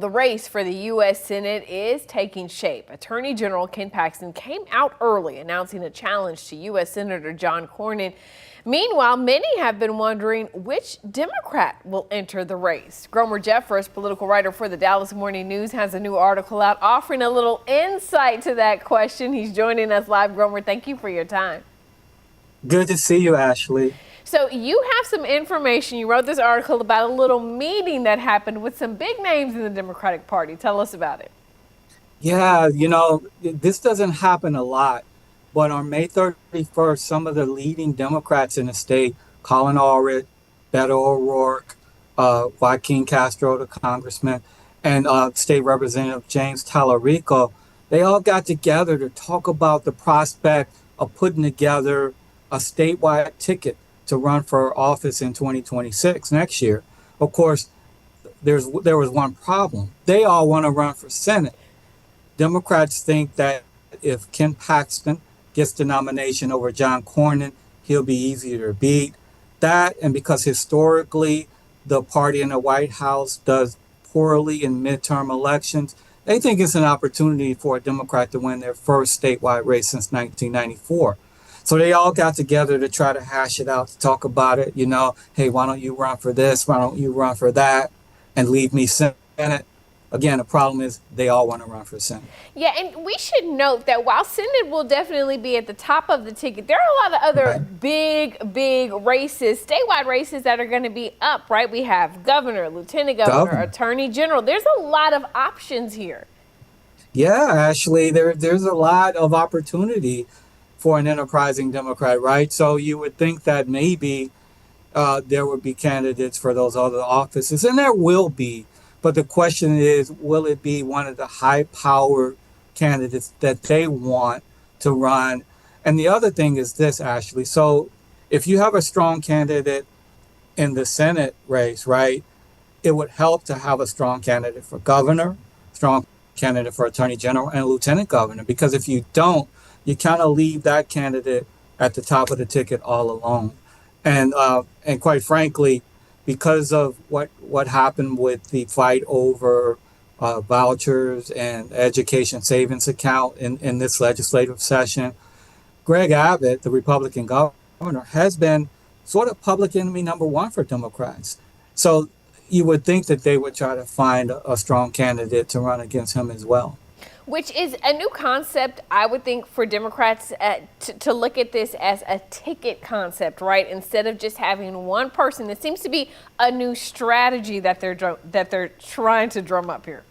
The race for the U.S. Senate is taking shape. Attorney General Ken Paxton came out early announcing a challenge to U.S. Senator John Cornyn. Meanwhile, many have been wondering which Democrat will enter the race. Gromer Jeffers, political writer for the Dallas Morning News, has a new article out offering a little insight to that question. He's joining us live. Gromer, thank you for your time. Good to see you, Ashley. So you have some information. You wrote this article about a little meeting that happened with some big names in the Democratic Party. Tell us about it. Yeah, this doesn't happen a lot, but on May 31st, some of the leading Democrats in the state, Colin Allred, Beto O'Rourke, Joaquin Castro, the congressman, and State Representative James Tallarico, they all got together to talk about the prospect of putting together a statewide ticket to run for office in 2026 next year. Of course, there was one problem. They all want to run for Senate. Democrats think that if Ken Paxton gets the nomination over John Cornyn, he'll be easier to beat. That, and because historically the party in the White House does poorly in midterm elections, they think it's an opportunity for a Democrat to win their first statewide race since 1994. So they all got together to try to hash it out, to talk about it. Hey, why don't you run for this? Why don't you run for that? And leave me Senate. Again, the problem is they all want to run for Senate. Yeah, and we should note that while Senate will definitely be at the top of the ticket, there are a lot of other big races, statewide races that are going to be up, right? We have governor, lieutenant governor, attorney general. There's a lot of options here. Yeah, Ashley, there's a lot of opportunity for an enterprising Democrat, right? So you would think that maybe there would be candidates for those other offices, and there will be. But the question is, will it be one of the high-powered candidates that they want to run? And the other thing is this, Ashley. So if you have a strong candidate in the Senate race, right, it would help to have a strong candidate for governor, strong candidate for attorney general, and lieutenant governor. Because if you don't, you kind of leave that candidate at the top of the ticket all alone. And quite frankly, because of what happened with the fight over vouchers and education savings account in this legislative session, Greg Abbott, the Republican governor, has been sort of public enemy number one for Democrats. So you would think that they would try to find a strong candidate to run against him as well. Which is a new concept, I would think, for Democrats to look at this as a ticket concept, right? Instead of just having one person. It seems to be a new strategy that they're trying to drum up here.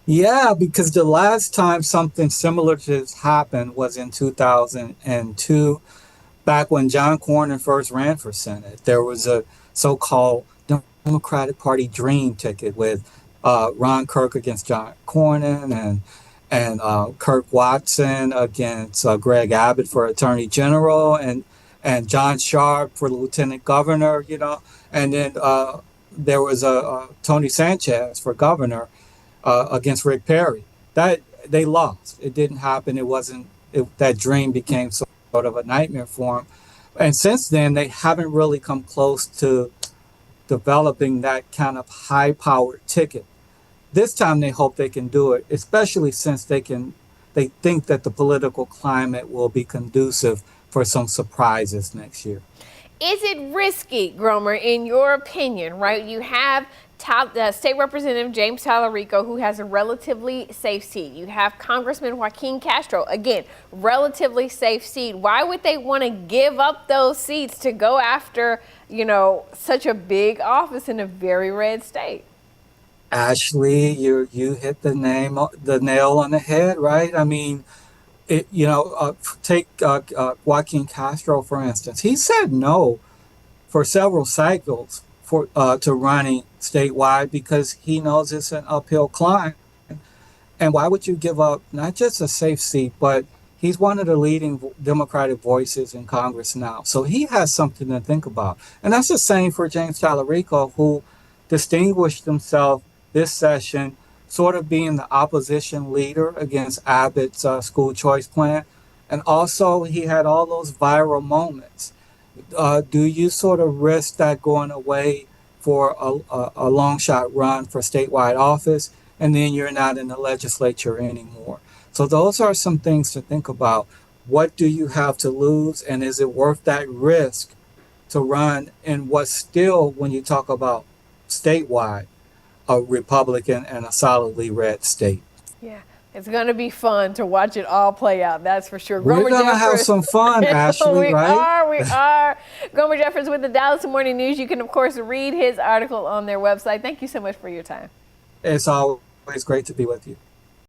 Yeah, because the last time something similar to this happened was in 2002, back when John Cornyn first ran for Senate. There was a so-called Democratic Party dream ticket with Ron Kirk against John Cornyn and Kirk Watson against Greg Abbott for Attorney General and John Sharp for Lieutenant Governor, and then there was Tony Sanchez for Governor against Rick Perry. That they lost. It didn't happen. That dream became sort of a nightmare for them. And since then, they haven't really come close to developing that kind of high-powered ticket. This time they hope they can do it, especially since they think that the political climate will be conducive for some surprises next year. Is it risky, Gromer, in your opinion, right? You have State Representative James Tallarico, who has a relatively safe seat. You have Congressman Joaquin Castro, again, relatively safe seat. Why would they want to give up those seats to go after, such a big office in a very red state? Ashley, you hit the nail on the head, right? I mean, take Joaquin Castro, for instance. He said no for several cycles to running statewide because he knows it's an uphill climb. And why would you give up not just a safe seat, but he's one of the leading Democratic voices in Congress now. So he has something to think about. And that's the same for James Tallarico, who distinguished himself this session, sort of being the opposition leader against Abbott's school choice plan. And also he had all those viral moments. Do you sort of risk that going away for a long shot run for statewide office? and then you're not in the legislature anymore. So those are some things to think about. What do you have to lose, and is it worth that risk to run in what's still, when you talk about statewide, a Republican and a solidly red state? Yeah, it's going to be fun to watch it all play out. That's for sure. We're going to have some fun, Ashley, right? We are. Gromer Jeffers with the Dallas Morning News. You can, of course, read his article on their website. Thank you so much for your time. It's always great to be with you.